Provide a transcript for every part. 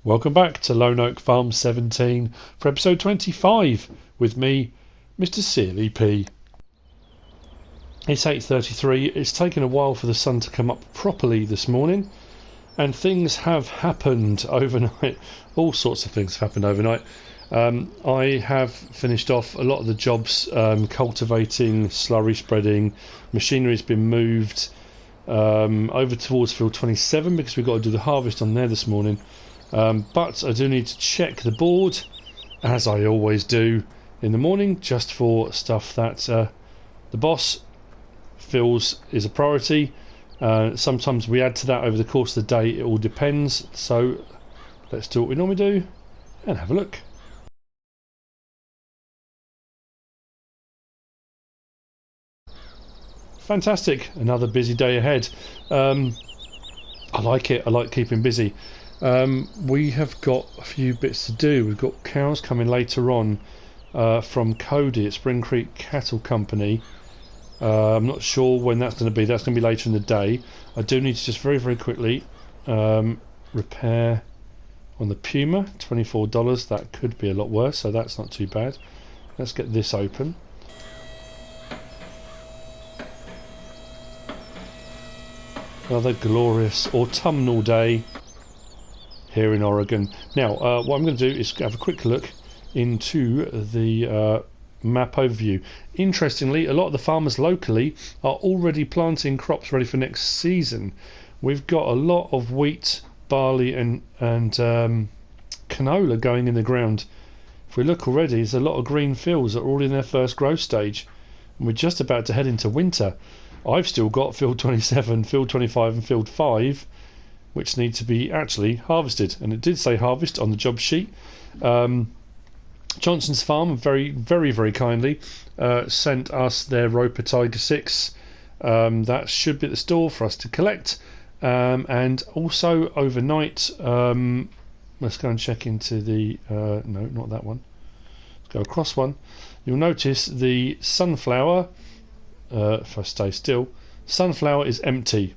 Welcome back to Lone Oak Farm 17 for episode 25 with me, MrSealyp. It's 8:33. It's taken a while for the sun to come up properly this morning, and things have happened overnight. All sorts of things have happened overnight. I have finished off a lot of the jobs, cultivating, slurry spreading. Machinery's been moved over towards field 27 because we've got to do the harvest on there this morning. But I do need to check the board, as I always do in the morning, just for stuff that the boss feels is a priority. Sometimes we add to that over the course of the day. It all depends. So let's do what we normally do and have a look. Fantastic. Another busy day ahead. I like it. I like keeping busy. We have got a few bits to do. We've got cows coming later on from Cody at Spring Creek Cattle Company. I'm not sure when that's going to be. That's going to be later in the day. I do need to just very quickly repair on the Puma. $24. That could be a lot worse, so that's not too bad. Let's get this open. Another glorious autumnal day here in Oregon. Now, what I'm going to do is have a quick look into the map overview. Interestingly, a lot of the farmers locally are already planting crops ready for next season. We've got a lot of wheat, barley and canola going in the ground. If we look already, there's a lot of green fields that are all in their first growth stage, and we're just about to head into winter. I've still got field 27, field 25 and field 5 which need to be actually harvested, and it did say harvest on the job sheet. Johnson's Farm very kindly sent us their Roper Tiger 6. That should be at the store for us to collect, and also overnight let's go and check into the no, not that one, let's go across one. You'll notice the sunflower, if I stay still, sunflower is empty.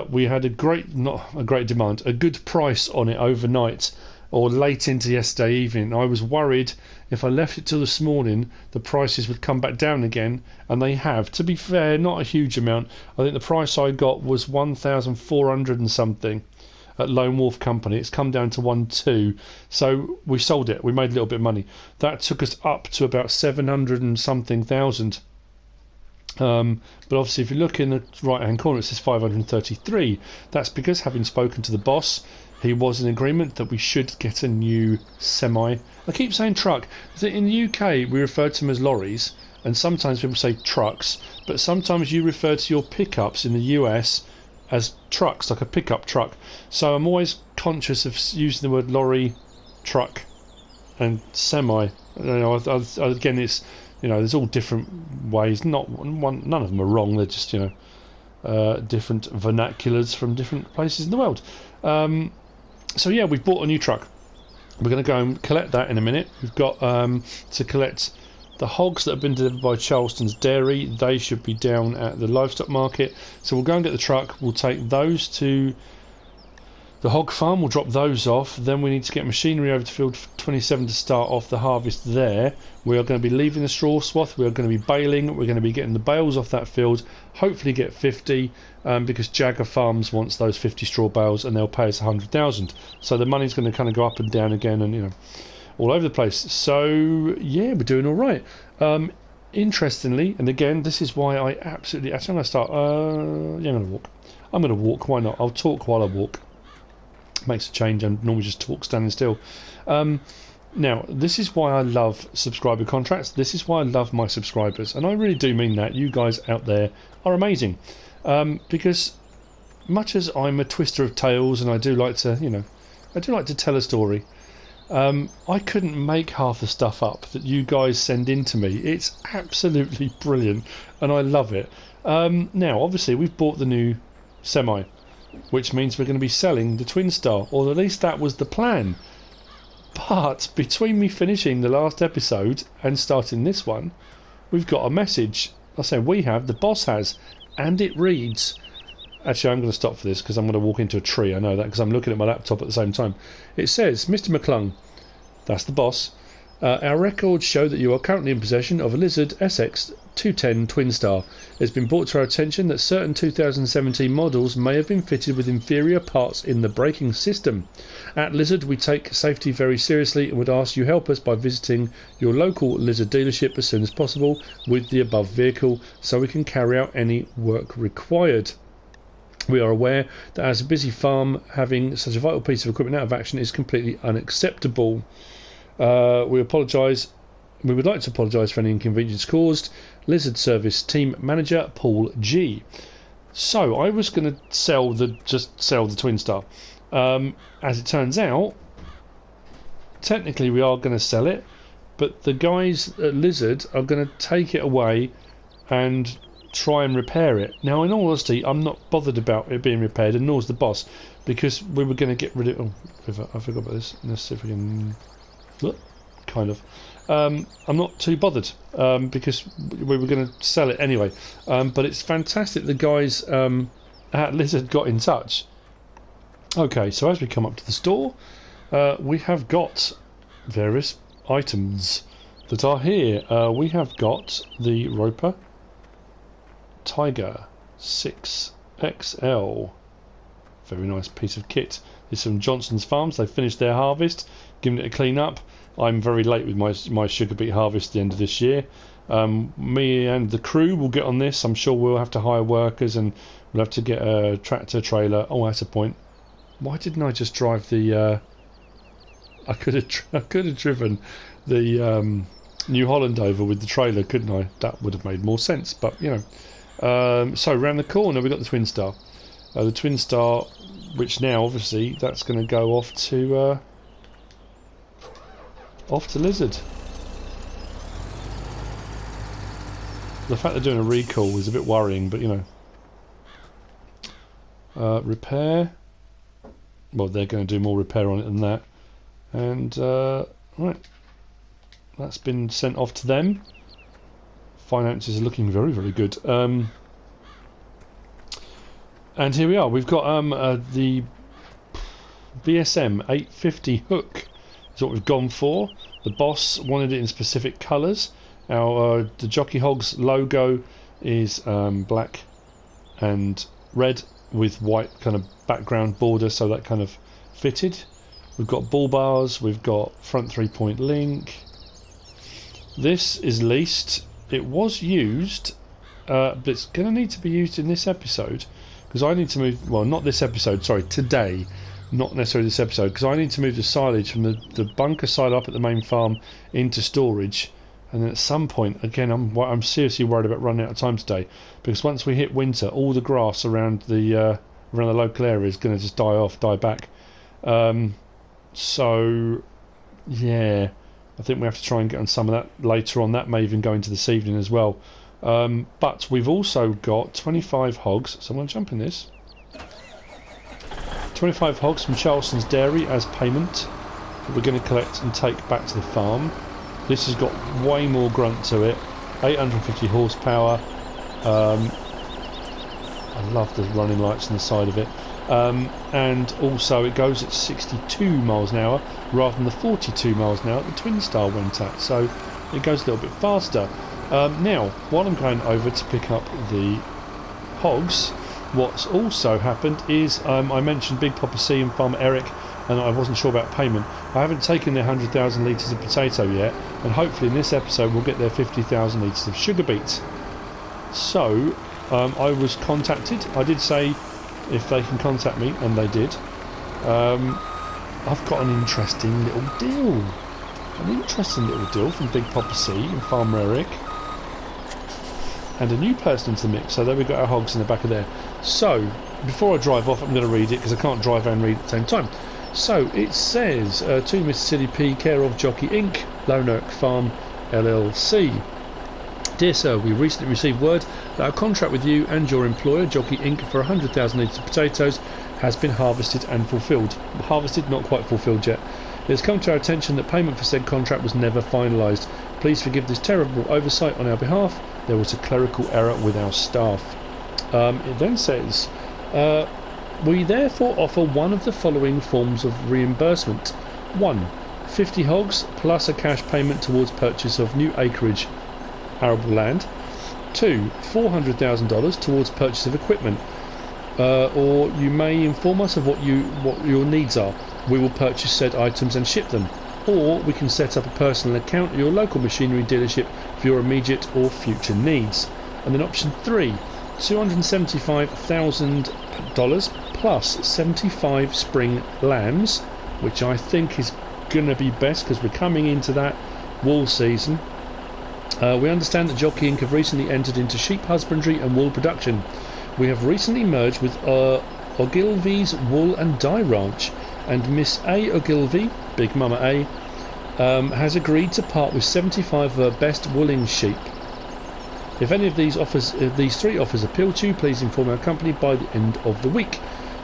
We had a good price on it overnight or late into yesterday evening. I was worried if I left it till this morning the prices would come back down again, and they have. To be fair, not a huge amount. I think the price I got was 1,400 and something at Lone Wolf Company. It's come down to 1,200, so we sold it. We made a little bit of money. That took us up to about 700 and something thousand. But obviously if you look in the right hand corner it says 533. That's because, having spoken to the boss, he was in agreement that we should get a new semi. I keep saying truck. In the UK we refer to them as lorries, and sometimes people say trucks, but sometimes you refer to your pickups in the US as trucks, like a pickup truck. So I'm always conscious of using the word lorry, truck and semi. Again, it's, there's all different ways. None of them are wrong. They're just, different vernaculars from different places in the world. So yeah, we've bought a new truck. We're going to go and collect that in a minute. We've got to collect the hogs that have been delivered by Charleston's Dairy. They should be down at the livestock market. So we'll go and get the truck. We'll take those to the hog farm. We'll drop those off. Then we need to get machinery over to field 27 to start off the harvest there. We are going to be leaving the straw swath. We are going to be baling. We're going to be getting the bales off that field. Hopefully get 50, because Jagger Farms wants those 50 straw bales, and they'll pay us 100,000. So the money's going to kind of go up and down again, and all over the place. So yeah, we're doing all right. Interestingly, and again, this is why I absolutely. Actually, I'm going to start. Yeah, I'm going to walk. Why not? I'll talk while I walk. Makes a change. I normally just talk standing still. Now, this is why I love subscriber contracts. This is why I love my subscribers, and I really do mean that. You guys out there are amazing, because much as I'm a twister of tales, and I do like to tell a story, I couldn't make half the stuff up that you guys send in to me. It's absolutely brilliant, and I love it. Now, obviously, we've bought the new semi, which means we're going to be selling the Twin Star, or at least that was the plan. But between me finishing the last episode and starting this one, we've got a message. I say we have, the boss has, and it reads, Actually, I'm going to stop for this because I'm going to walk into a tree. I know that because I'm looking at my laptop at the same time. It says, Mr. McClung, that's the boss. Our records show that you are currently in possession of a Lizard SX 210 Twin Star. It has been brought to our attention that certain 2017 models may have been fitted with inferior parts in the braking system. At Lizard, we take safety very seriously and would ask you help us by visiting your local Lizard dealership as soon as possible with the above vehicle so we can carry out any work required. We are aware that as a busy farm, having such a vital piece of equipment out of action is completely unacceptable. We apologise. We would like to apologise for any inconvenience caused. Lizard Service Team Manager Paul G. So I was going to sell the Twin Star. As it turns out, technically we are going to sell it, but the guys at Lizard are going to take it away and try and repair it. Now, in all honesty, I'm not bothered about it being repaired, and nor's the boss, because we were going to get rid of. Oh, I forgot about this. Let's see if we can. Look, kind of. I'm not too bothered because we were going to sell it anyway. But it's fantastic the guys at Lizard got in touch. Okay, so as we come up to the store, we have got various items that are here. We have got the Roper Tiger 6XL. Very nice piece of kit. This is from Johnson's Farms. They finished their harvest, giving it a clean up. I'm very late with my sugar beet harvest at the end of this year. Me and the crew will get on this. I'm sure we'll have to hire workers and we'll have to get a tractor trailer. Oh, that's a point. Why didn't I just drive the... I could have driven the New Holland over with the trailer, couldn't I? That would have made more sense, but, you know. So, round the corner we've got the Twin Star. The Twin Star, which now, obviously, that's going to go off to Lizard. The fact they're doing a recall is a bit worrying, but, you know. Repair. Well, they're going to do more repair on it than that. And, right. That's been sent off to them. Finances are looking very, very good. And here we are. We've got the BSM 850 hook. Is what we've gone for. The boss wanted it in specific colours. The Jockey Hogs logo is black and red with white kind of background border, so that kind of fitted. We've got bull bars. We've got front 3-point link. This is leased. It was used, but it's going to need to be used in this episode because I need to move. Well, not this episode. Sorry, today. Not necessarily this episode, because I need to move the silage from the bunker side up at the main farm into storage, and then at some point, again, I'm seriously worried about running out of time today, because once we hit winter, all the grass around the local area is going to just die back. So, yeah, I think we have to try and get on some of that later on. That may even go into this evening as well. But we've also got 25 hogs. Someone jump in this. 25 hogs from Charleston's Dairy as payment that we're going to collect and take back to the farm. This has got way more grunt to it. 850 horsepower. I love the running lights on the side of it. And also it goes at 62 miles an hour rather than the 42 miles an hour the Twin Star went at. So it goes a little bit faster. Now, while I'm going over to pick up the hogs, what's also happened is I mentioned Big Papa C and Farmer Eric, and I wasn't sure about payment. I haven't taken their 100,000 litres of potato yet, and hopefully in this episode we'll get their 50,000 litres of sugar beet. So I was contacted. I did say if they can contact me, and they did. I've got an interesting little deal. From Big Papa C and Farmer Eric. And a new person into the mix. So there we've got our hogs in the back of there. So, before I drive off, I'm going to read it because I can't drive and read at the same time. So, it says, to MrSealyp, care of Jockey Inc., Lone Oak Farm, LLC. Dear sir, we recently received word that our contract with you and your employer, Jockey Inc., for 100,000 litres of potatoes has been harvested and fulfilled. Harvested, not quite fulfilled yet. It has come to our attention that payment for said contract was never finalised. Please forgive this terrible oversight on our behalf. There was a clerical error with our staff. It then says, We therefore offer one of the following forms of reimbursement. 1. 50 hogs plus a cash payment towards purchase of new acreage arable land. 2. $400,000 towards purchase of equipment. Or you may inform us of what your needs are. We will purchase said items and ship them. Or we can set up a personal account at your local machinery dealership for your immediate or future needs. And then option 3, $275,000 plus 75 spring lambs, which I think is going to be best because we're coming into that wool season. We understand that Jockey Inc. have recently entered into sheep husbandry and wool production. We have recently merged with Ogilvy's Wool and Dye Ranch, and Miss A. Ogilvy, Big Mama A, has agreed to part with 75 of her best wooling sheep. If any of these three offers appeal to you, please inform our company by the end of the week.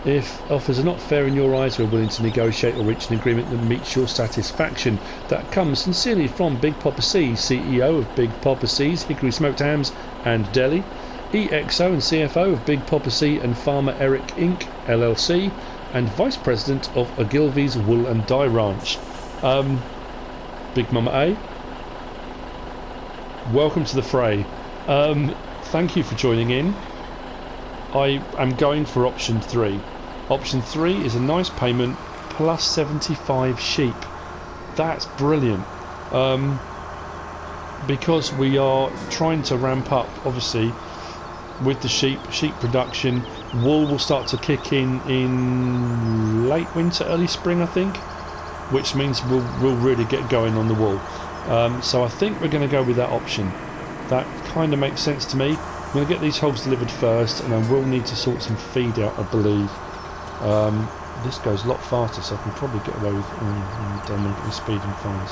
If offers are not fair in your eyes, we're willing to negotiate or reach an agreement that meets your satisfaction. That comes sincerely from Big Papa C, CEO of Big Papa C's Hickory Smoked Hams and Deli, EXO and CFO of Big Papa C and Farmer Eric Inc. LLC, and Vice President of Ogilvy's Wool and Dye Ranch. Big Mama A, welcome to the fray. Thank you for joining in. I am going for option 3. Option 3 is a nice payment plus 75 sheep. That's brilliant. Because we are trying to ramp up, obviously, with the sheep production. Wool will start to kick in late winter, early spring, I think, which means we'll really get going on the wool. So I think we're going to go with that option. That kind of makes sense to me. I'm going to get these hogs delivered first, and I will need to sort some feed out, I believe. This goes a lot faster, so I can probably get away with don't want to get any speeding fines.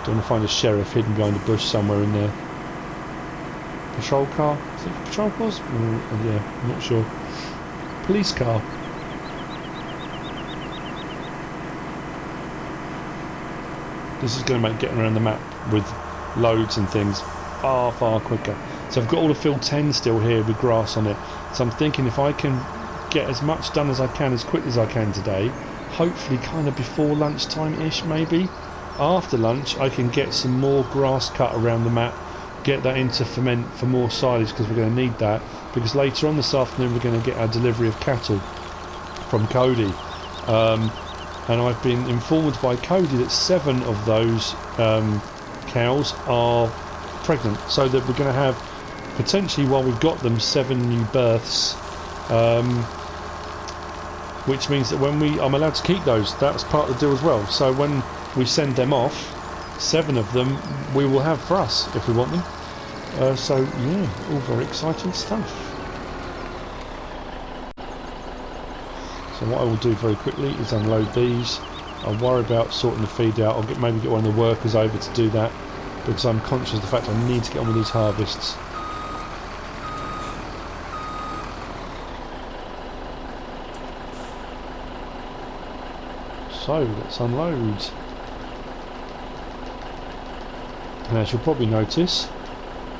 Don't want to find a sheriff hidden behind a bush somewhere in there. Patrol car? Is it patrol cars? Yeah, I'm not sure. Police car. This is going to make getting around the map with loads and things far quicker. So I've got all of field 10 still here with grass on it. So I'm thinking if I can get as much done as I can as quickly as I can today, hopefully kind of before lunchtime-ish maybe. After lunch I can get some more grass cut around the map, get that into ferment for more silage because we're going to need that, because later on this afternoon we're going to get our delivery of cattle from Cody. And I've been informed by Cody that 7 of those cows are pregnant, so that we're going to have potentially, while we've got them, 7 new births, which means that when I'm allowed to keep those. That's part of the deal as well. So when we send them off, 7 of them we will have for us if we want them. So yeah, all very exciting stuff. So what I will do very quickly is unload these. I'll worry about sorting the feed out. I'll maybe get one of the workers over to do that, because I'm conscious of the fact I need to get on with these harvests. So let's unload. And as you'll probably notice,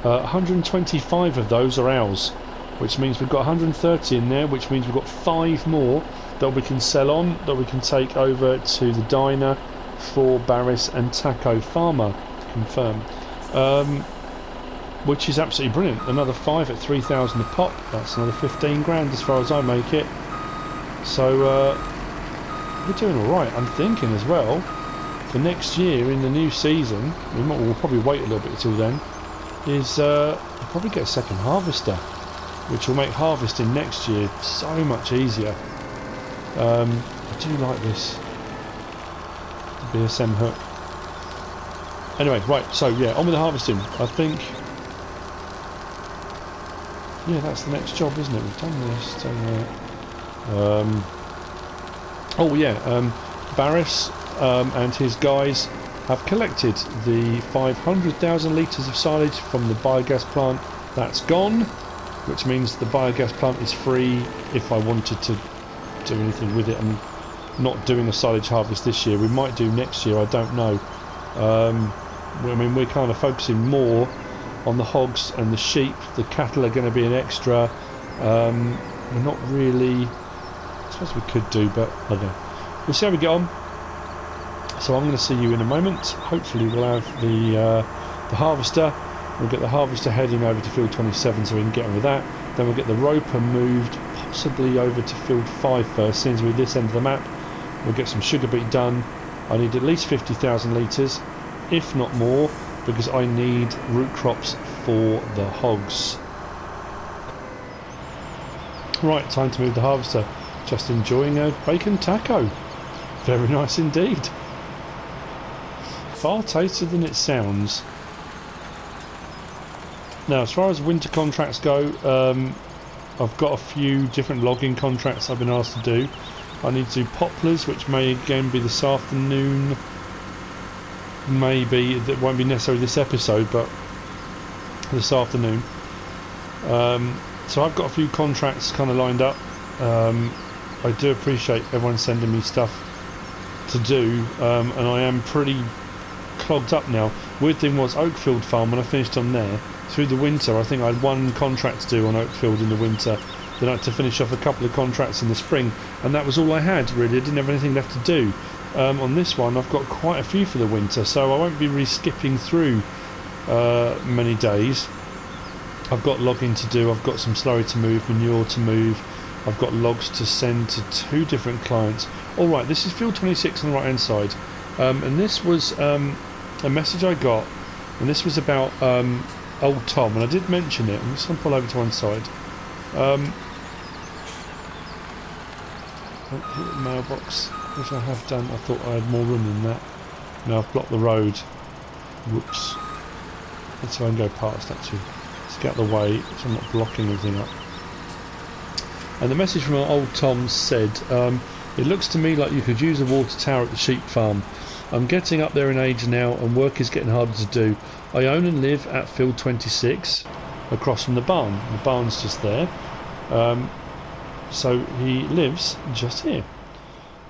125 of those are ours, which means we've got 130 in there, which means we've got 5 more that we can sell on, that we can take over to the diner for Barris and Taco Farmer. Confirm. Which is absolutely brilliant. Another 5 at 3,000 a pop. That's another 15 grand as far as I make it. So we're doing all right. I'm thinking as well for next year in the new season, we'll probably wait a little bit until then, is we'll probably get a second harvester, which will make harvesting next year so much easier. I do like this BSM hook. Anyway, right, so yeah, on with the harvesting. I think, yeah, that's the next job, isn't it? We've done this, done that. Oh yeah, Barris and his guys have collected the 500,000 litres of silage from the biogas plant. That's gone, which means the biogas plant is free if I wanted to do anything with it. I'm not doing a silage harvest this year. We might do next year, I don't know. I mean, we're kind of focusing more on the hogs and the sheep. The cattle are going to be an extra. we're not really... I suppose we could do, but I don't know. We'll see how we get on. So I'm going to see you in a moment. Hopefully we'll have the harvester. We'll get the harvester heading over to field 27 so we can get on with that. Then we'll get the roper moved possibly over to field 5 first, since we're this end of the map. We'll get some sugar beet done. I need at least 50,000 litres, if not more, because I need root crops for the hogs. Right, time to move the harvester. Just enjoying a bacon taco. Very nice indeed. Far tastier than it sounds. Now, as far as winter contracts go, I've got a few different logging contracts I've been asked to do. I need to do poplars, which may again be this afternoon. Maybe it won't be necessarily this episode, but this afternoon. So I've got a few contracts kind of lined up. I do appreciate everyone sending me stuff to do, and I am pretty clogged up now. Weird thing was, Oakfield Farm, when I finished on there, through the winter, I think I had one contract to do on Oakfield in the winter. Then I had to finish off a couple of contracts in the spring, and that was all I had really. I didn't have anything left to do. On this one I've got quite a few for the winter, so I won't be skipping through many days. I've got logging to do, I've got some slurry to move, manure to move, I've got logs to send to 2 different clients. Alright, this is field 26 on the right hand side, and this was a message I got, and this was about old Tom, and I did mention it. I'm just going to pull over to one side. Don't hit the mailbox, which I have done. I thought I had more room than that. Now I've blocked the road. Whoops. Let's see if I can go past actually. Let's get out of the way so I'm not blocking everything up. And the message from old Tom said, it looks to me like you could use a water tower at the sheep farm. I'm getting up there in age now and work is getting harder to do. I own and live at field 26 across from the barn. The barn's just there. So he lives just here.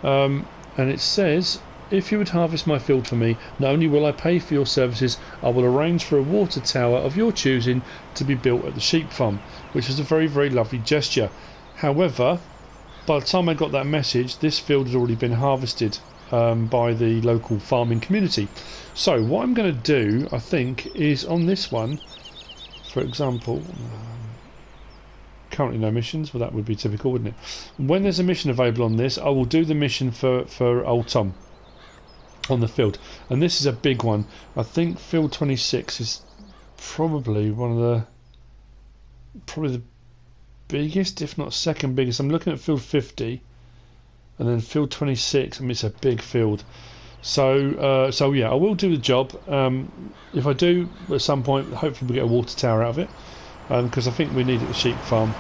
And it says, if you would harvest my field for me, not only will I pay for your services, I will arrange for a water tower of your choosing to be built at the sheep farm, which is a very, very lovely gesture. However, by the time I got that message, this field had already been harvested by the local farming community. So what I'm going to do, I think, is on this one, for example, currently no missions, well that would be typical, wouldn't it? When there's a mission available on this, I will do the mission for old Tom on the field, and this is a big one. I think field 26 is probably the biggest, if not second biggest. I'm looking at field 50 and then field 26. I mean, it's a big field. So yeah, I will do the job. If I do at some point, hopefully we'll get a water tower out of it, because I think we need it at the sheep farm.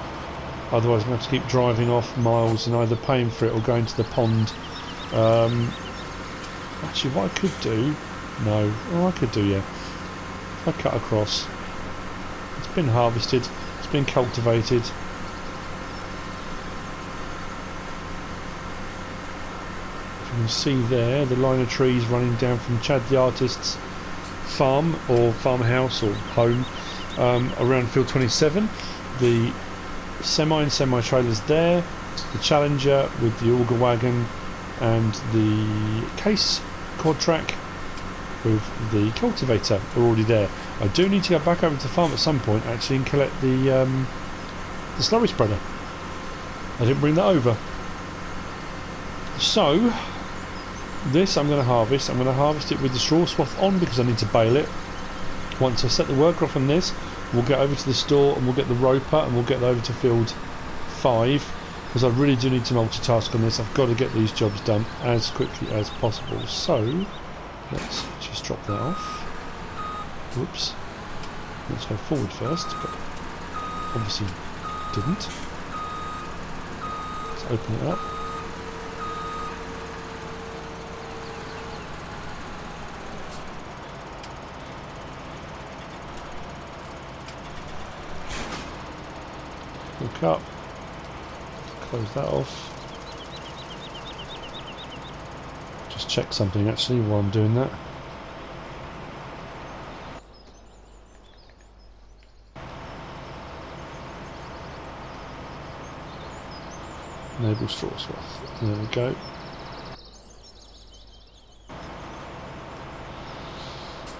Otherwise I'm going to have to keep driving off miles and either paying for it or going to the pond. Actually, what I could do, I could do, yeah. If I cut across, it's been harvested, it's been cultivated. You can see there the line of trees running down from Chad the Artist's farm or farmhouse or home around field 27. The semi and semi-trailers there, the Challenger with the auger wagon and the case quad track with the cultivator are already there. I do need to go back over to the farm at some point actually and collect the slurry spreader. I didn't bring that over. So this I'm going to harvest. I'm going to harvest it with the straw swath on because I need to bale it. Once I set the worker off on this, we'll get over to the store and we'll get the roper and we'll get over to field 5, because I really do need to multitask on this. I've got to get these jobs done as quickly as possible. So let's just drop that off. Whoops. Let's go forward first, but obviously didn't. Let's open it up. Look up. Close that off. Just check something actually while I'm doing that. Enable straw swath. There we go.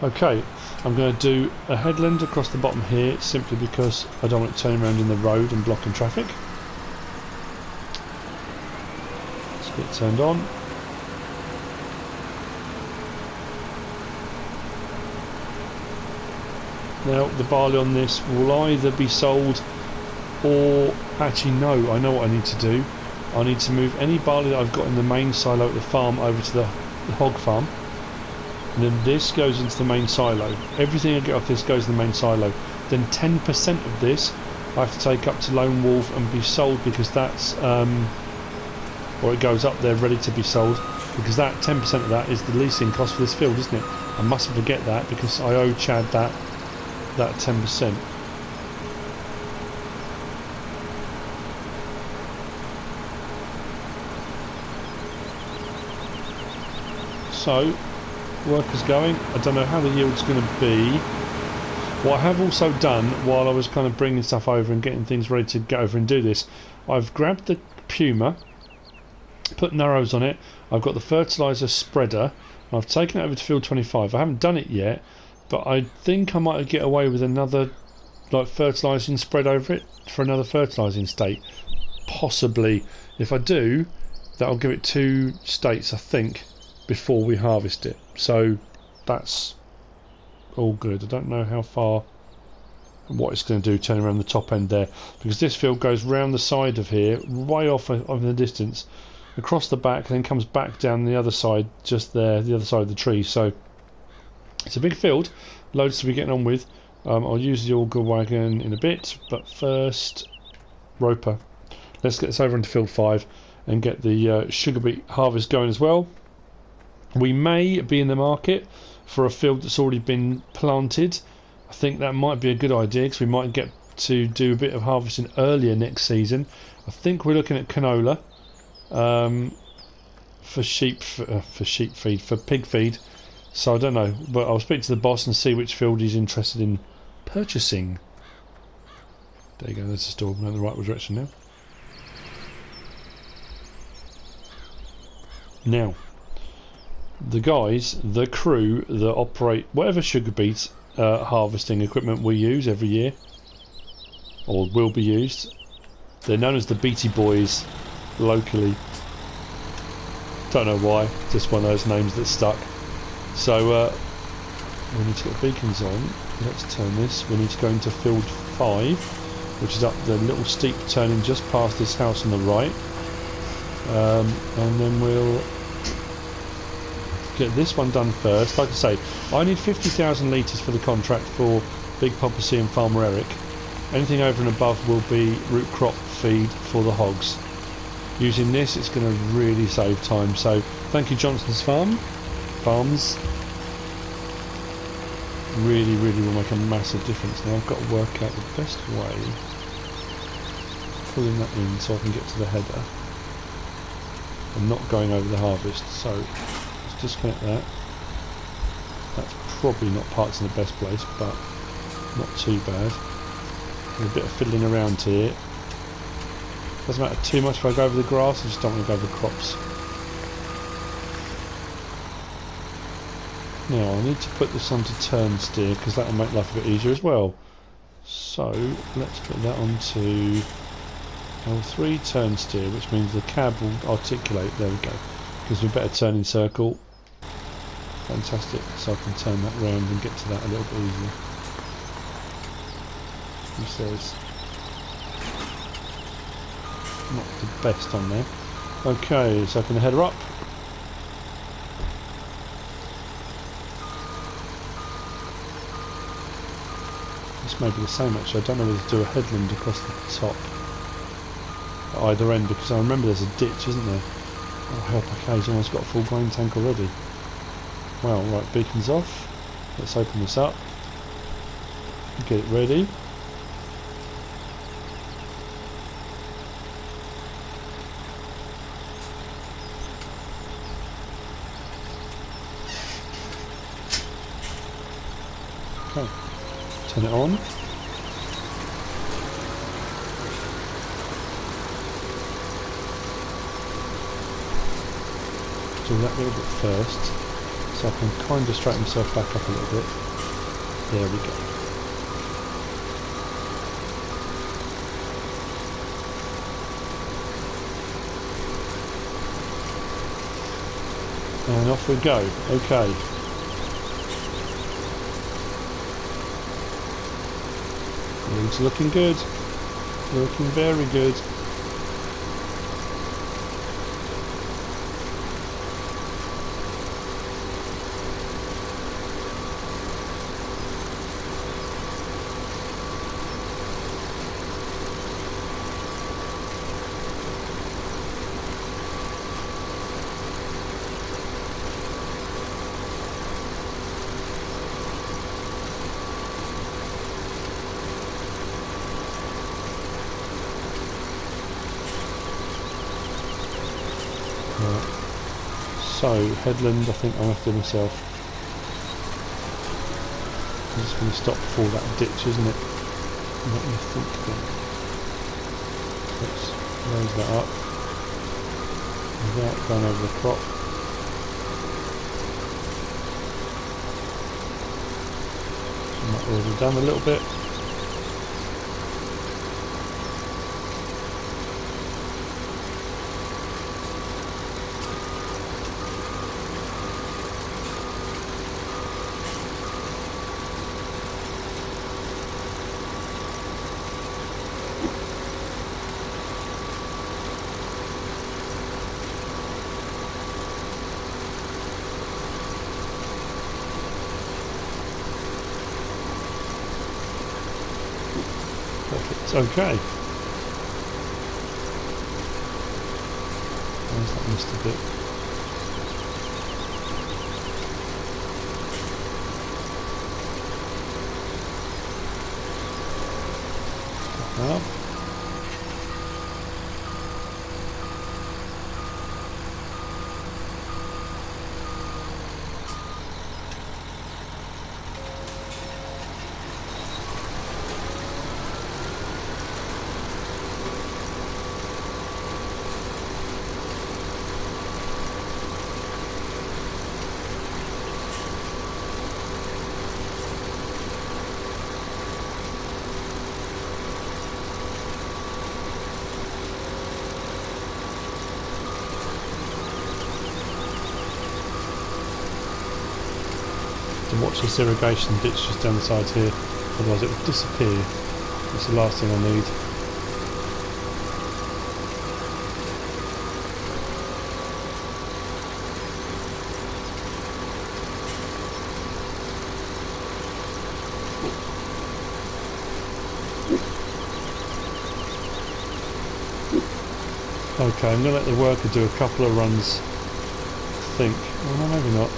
Okay, I'm going to do a headland across the bottom here simply because I don't want it turning around in the road and blocking traffic. Let's get it turned on. Now the barley on this will either be sold or actually no, I know what I need to do. I need to move any barley that I've got in the main silo at the farm over to the hog farm. And then this goes into the main silo. Everything I get off this goes in the main silo. Then 10% of this I have to take up to Lone Wolf and be sold because that's, or it goes up there ready to be sold because that 10% of that is the leasing cost for this field, isn't it? I mustn't forget that because I owe Chad that 10%. So, work is going. I don't know how the yield's going to be. What I have also done while I was kind of bringing stuff over and getting things ready to go over and do this, I've grabbed the Puma, put narrows on it, I've got the fertiliser spreader, I've taken it over to field 25. I haven't done it yet, but I think I might get away with another like fertilising spread over it for another fertilising state. Possibly. If I do, that'll give it 2 states, I think, before we harvest it. So that's all good. I don't know how far and what it's going to do turning around the top end there, because this field goes round the side of here, way off in the distance, across the back, and then comes back down the other side, just there, the other side of the tree. So it's a big field, loads to be getting on with. I'll use the auger wagon in a bit, but first, roper. Let's get this over into field 5 and get the sugar beet harvest going as well. We may be in the market for a field that's already been planted. I think that might be a good idea because we might get to do a bit of harvesting earlier next season. I think we're looking at canola for pig feed. So I don't know, but I'll speak to the boss and see which field he's interested in purchasing. There you go, there's the store. We're in the right direction now. Now, the guys, the crew that operate whatever sugar beet harvesting equipment we use every year, or will be used, they're known as the Beety boys locally. Don't know why, just one of those names that stuck. So we need to get beacons on. Let's turn this. We need to go into field 5, which is up the little steep turning just past this house on the right, and then we'll get this one done first. Like I say, I need 50,000 litres for the contract for Big Papa C and Farmer Eric. Anything over and above will be root crop feed for the hogs. Using this, it's going to really save time. So thank you, Johnson's Farms. Really will make a massive difference. Now I've got to work out the best way of pulling that in so I can get to the header and not going over the harvest. So let's disconnect that. That's probably not parked in the best place, but not too bad. And a bit of fiddling around here. Doesn't matter too much if I go over the grass, I just don't want to go over the crops. Now I need to put this onto turn steer because that will make life a bit easier as well. So let's put that onto L3 turn steer, which means the cab will articulate. There we go. Gives me a better turning circle. Fantastic. So I can turn that round and get to that a little bit easier. He says not the best on there. Okay, so I can head her up. This may be the same actually. I don't know whether to do a headland across the top at either end, because I remember there's a ditch, isn't there? Oh help, okay, he's almost got a full grain tank already. Well, right, beacon's off. Let's open this up. Get it ready. Okay, turn it on. do that little bit first, so I can kind of straighten myself back up a little bit. There we go. And off we go. Okay. It's looking good. Looking very good. So, headland, I think I'll have to do myself. I'm just going to stop before that ditch, isn't it? Let me think then. Let's raise that up without going over the crop. I might already done a little bit. Perfect, okay. Where's that missed a bit? Up. To watch this irrigation ditch just down the sides here, otherwise it will disappear. That's the last thing I need. Okay, I'm going to let the worker do a couple of runs, I think. Oh, no, maybe not.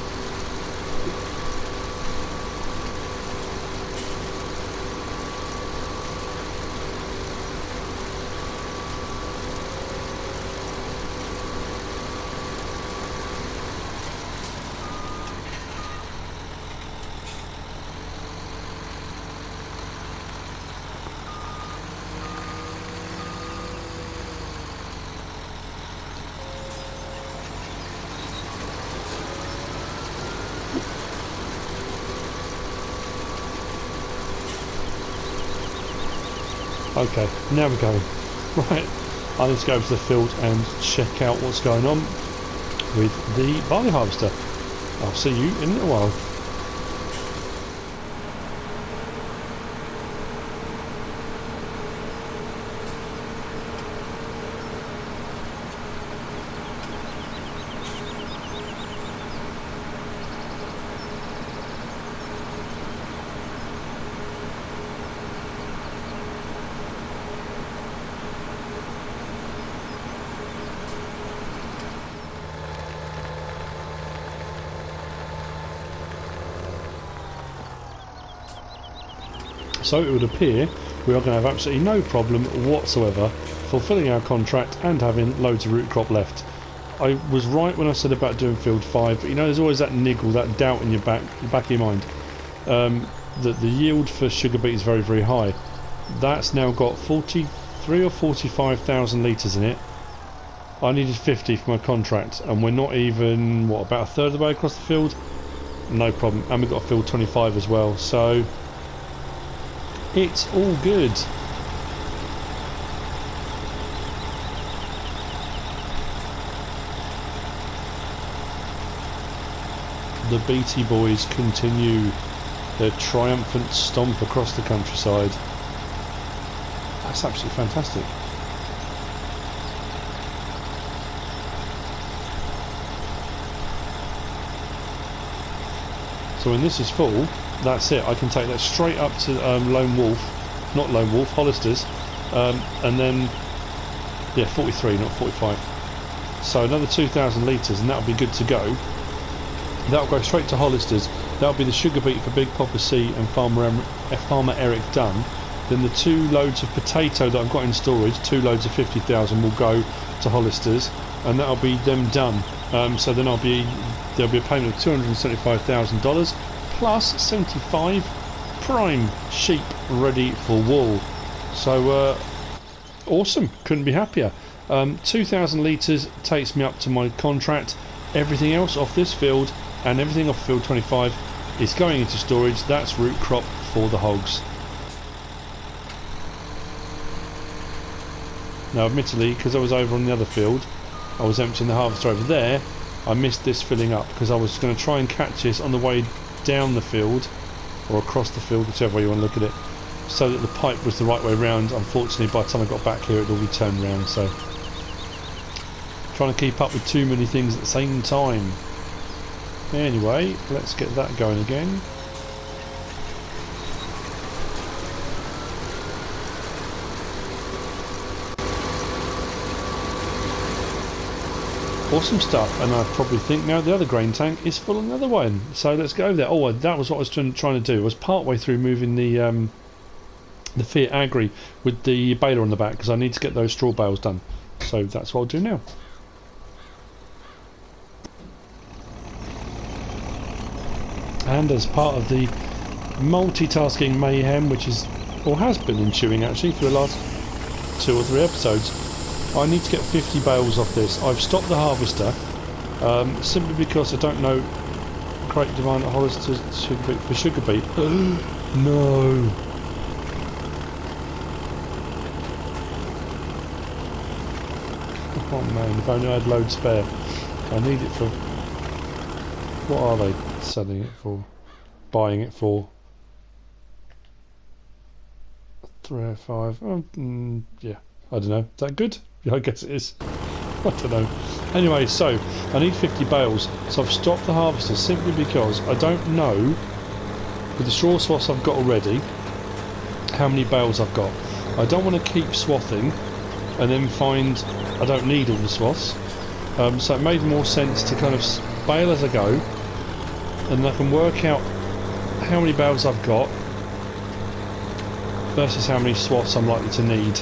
Okay, now we're going. Right, I need to go over to the field and check out what's going on with the barley harvester. I'll see you in a little while. So it would appear we are going to have absolutely no problem whatsoever fulfilling our contract and having loads of root crop left. I was right when I said about doing field 5, but you know there's always that niggle, that doubt in your back of your mind, that the yield for sugar beet is very, very high. That's now got 43 or 45,000 litres in it, I needed 50 for my contract, and we're not even, what, about a third of the way across the field? No problem. And we've got to field 25 as well, so it's all good. The Beety boys continue their triumphant stomp across the countryside. That's absolutely fantastic. So when this is full, that's it. I can take that straight up to Hollister's, and then, yeah, 43, not 45. So another 2,000 litres, and that'll be good to go. That'll go straight to Hollister's. That'll be the sugar beet for Big Papa C and Farmer Eric done. Then the 2 loads of potato that I've got in storage, 2 loads of 50,000, will go to Hollister's, and that'll be them done. So then there'll be a payment of $275,000 plus 75 prime sheep ready for wool. So awesome, couldn't be happier. 2,000 litres takes me up to my contract. Everything else off this field and everything off field 25 is going into storage. That's root crop for the hogs. Now admittedly, because I was over on the other field, I was emptying the harvester over there, I missed this filling up because I was going to try and catch this on the way down the field or across the field, whichever way you want to look at it, so that the pipe was the right way round. Unfortunately, by the time I got back here, it all turned round, so trying to keep up with too many things at the same time. Anyway, let's get that going again. Awesome stuff, and I probably think now the other grain tank is full on the other one, so let's go over there. Oh, that was what I was trying to do. I was part way through moving the Fiat Agri with the baler on the back because I need to get those straw bales done. So that's what I'll do now. And as part of the multitasking mayhem, which is, or has been ensuing actually for the last 2 or 3 episodes, I need to get 50 bales off this. I've stopped the harvester simply because I don't know crate demand at Hollister's for sugar beet. No. Oh man, if only I had loads spare. I need it for, what are they selling it for? Buying it for 305. Yeah, I don't know. Is that good? Yeah, I guess it is. I don't know. Anyway, so I need 50 bales. So I've stopped the harvester simply because I don't know, with the straw swaths I've got already, how many bales I've got. I don't want to keep swathing and then find I don't need all the swaths. So it made more sense to kind of bale as I go, and I can work out how many bales I've got versus how many swaths I'm likely to need.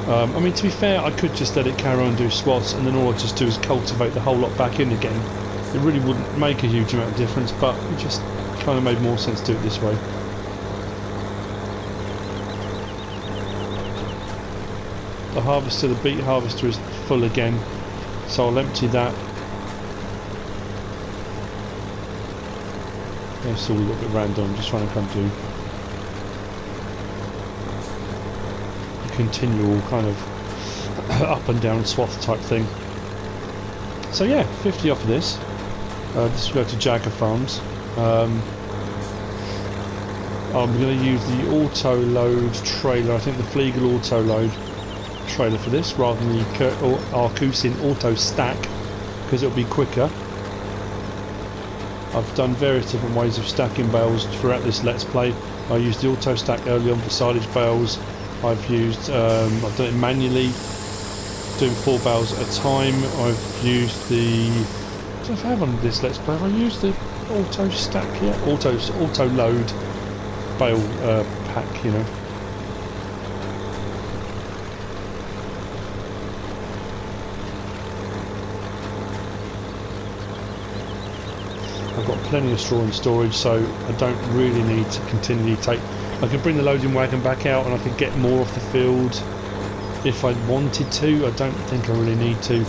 I mean, to be fair, I could just let it carry on and do swaths, and then all I just do is cultivate the whole lot back in again. It really wouldn't make a huge amount of difference, but it just kind of made more sense to do it this way. The harvester, the beet harvester, is full again, so I'll empty that. It's all a little bit random. I'm just trying to come to continual kind of up and down swath type thing. So yeah, 50 off of this. This will go to Jagger Farms. I'm going to use the auto load trailer. I think the Flegel auto load trailer for this rather than the Arcusin auto stack, because it'll be quicker. I've done various different ways of stacking bales throughout this Let's Play. I used the auto stack early on for silage bales. I've used, I've done it manually, doing 4 bales at a time. I've used the, what do I have on this Let's Play? Have I used the auto stack yet? Auto load bale pack, you know. I've got plenty of straw in storage, so I don't really need to continually take. I can bring the loading wagon back out and I could get more off the field if I wanted to. I don't think I really need to.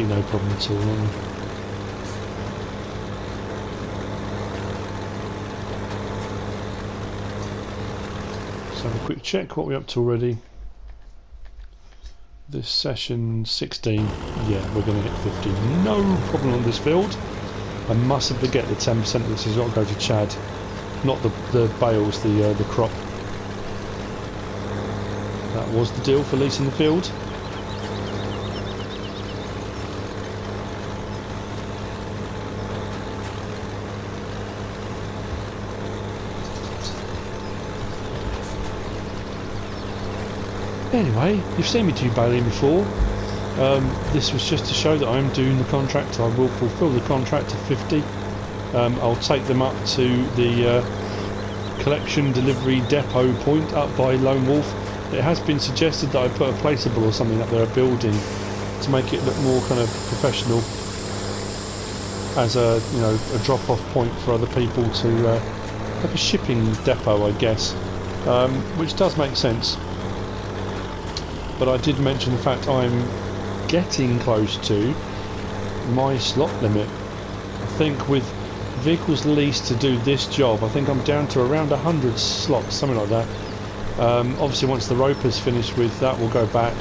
50, no problem at all. Let's have a quick check what we're up to already. This session 16, yeah, we're going to hit 50, no problem on this field. I mustn't forget the 10% of this has got to go to Chad, not the bales, the crop. That was the deal for leasing the field. Anyway, you've seen me do baling before. This was just to show that I'm doing the contract. I will fulfil the contract to 50. I'll take them up to the collection delivery depot point up by Lone Wolf. It has been suggested that I put a placeable or something up there, a building, to make it look more kind of professional as a, you know, a drop-off point for other people to like a shipping depot, I guess, which does make sense. But I did mention the fact I'm getting close to my slot limit. I think with vehicles leased to do this job, I think I'm down to around 100 slots, something like that. Obviously once the roper's finished with that, we'll go back.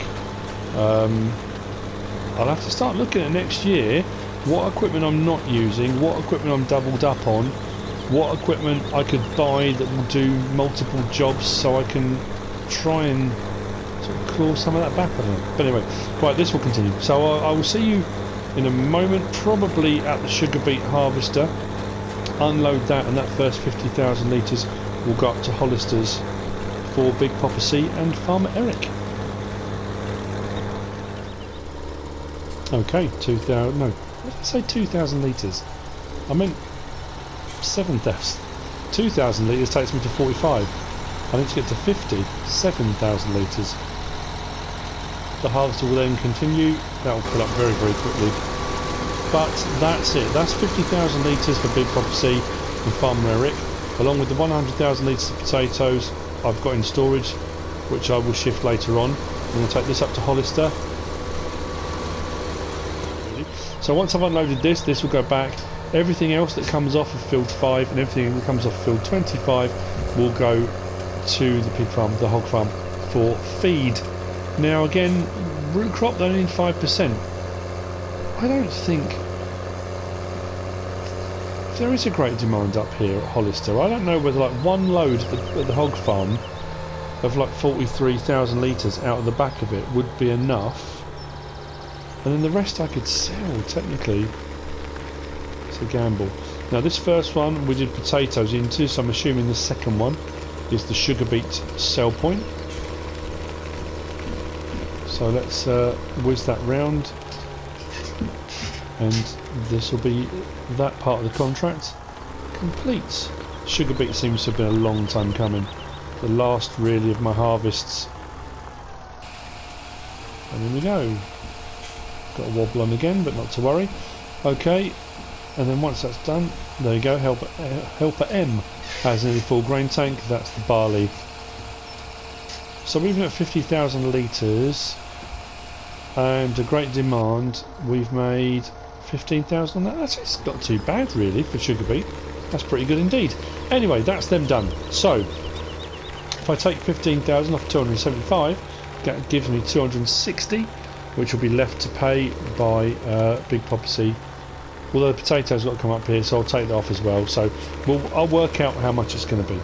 I'll have to start looking at next year what equipment I'm not using, what equipment I'm doubled up on, what equipment I could buy that will do multiple jobs, so I can try and sort of claw some of that back, I don't know. But anyway, right, this will continue. So I will see you in a moment, probably at the sugar beet harvester. Unload that, and that first 50,000 litres will go up to Hollister's for Big Papa C and Farmer Eric. Okay, 2,000, no, what did I say, 2,000 litres? I meant 7,000. 2,000 litres takes me to 45. I need to get to 50, 7,000 litres. The harvester will then continue, that will fill up very, very quickly. But that's it, that's 50,000 litres for Big Papa C and Farmer Eric, along with the 100,000 litres of potatoes I've got in storage, which I will shift later on. I'm going to take this up to Hollister. So once I've unloaded this, this will go back. Everything else that comes off of field 5 and everything that comes off field 25 will go to the pig farm, the hog farm, for feed. Now again, root crop, they only need 5%. I don't think there is a great demand up here at Hollister. I don't know whether like one load at the hog farm of like 43,000 litres out of the back of it would be enough, and then the rest I could sell technically. It's a gamble. Now this first one we did potatoes into, so I'm assuming the second one is the sugar beet sell point. So let's whiz that round, and this will be that part of the contract complete. Sugar beet seems to have been a long time coming. The last really of my harvests. And there we go. Got a wobble on again, but not to worry. Okay, and then once that's done, there you go, helper M has nearly full grain tank. That's the barley. So even at 50,000 litres and a great demand, we've made 15,000 on that. That's not too bad really for sugar beet. That's pretty good indeed. Anyway, that's them done. So if I take 15,000 off 275, that gives me 260, which will be left to pay by Big Papa C. Although the potatoes got to come up here, so I'll take that off as well. So I'll work out how much it's going to be,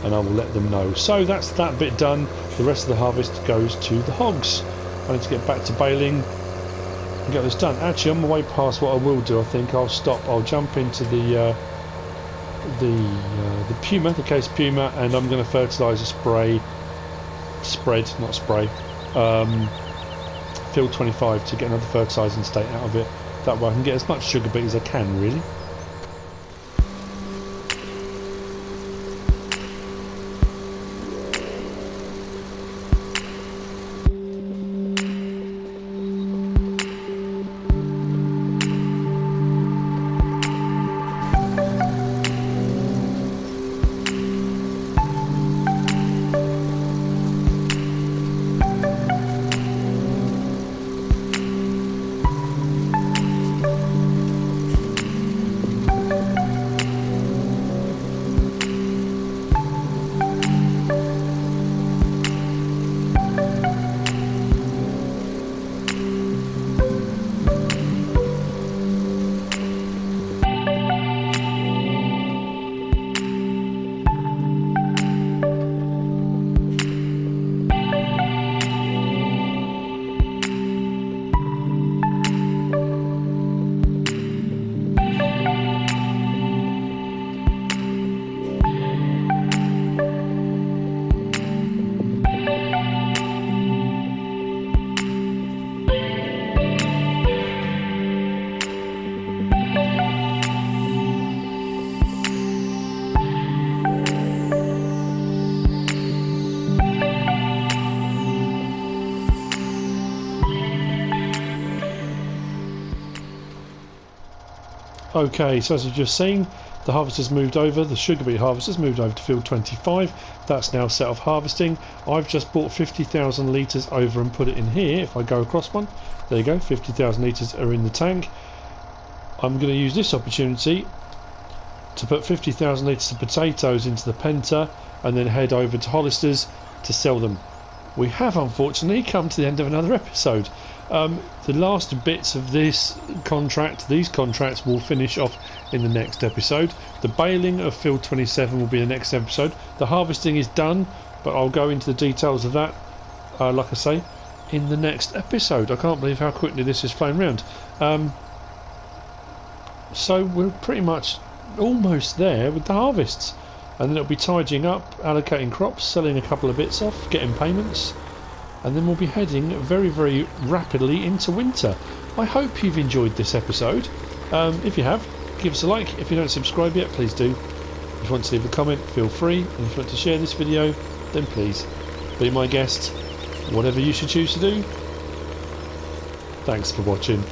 and I will let them know. So that's that bit done. The rest of the harvest goes to the hogs. I need to get back to baling and get this done. Actually, on my way past, what I will do, I think I'll stop. I'll jump into the Puma, the case Puma, and I'm going to fertilise a spread, not spray, field 25 to get another fertilising state out of it. That way I can get as much sugar beet as I can, really. Okay, so as you've just seen, the harvester's moved over, the sugar beet harvester's moved over to field 25. That's now set off harvesting. I've just brought 50,000 litres over and put it in here. If I go across one, there you go, 50,000 litres are in the tank. I'm going to use this opportunity to put 50,000 litres of potatoes into the Penta and then head over to Hollister's to sell them. We have unfortunately come to the end of another episode. The last bits of these contracts will finish off in the next episode. The baling of field 27 will be the next episode. The harvesting is done, but I'll go into the details of that, like I say, in the next episode. I can't believe how quickly this has flown round. So we're pretty much almost there with the harvests, and then it'll be tidying up, allocating crops, selling a couple of bits off, getting payments, and then we'll be heading very, very rapidly into winter. I hope you've enjoyed this episode. If you have, give us a like. If you don't subscribe yet, please do. If you want to leave a comment, feel free. And if you want to share this video, then please be my guest. Whatever you should choose to do. Thanks for watching.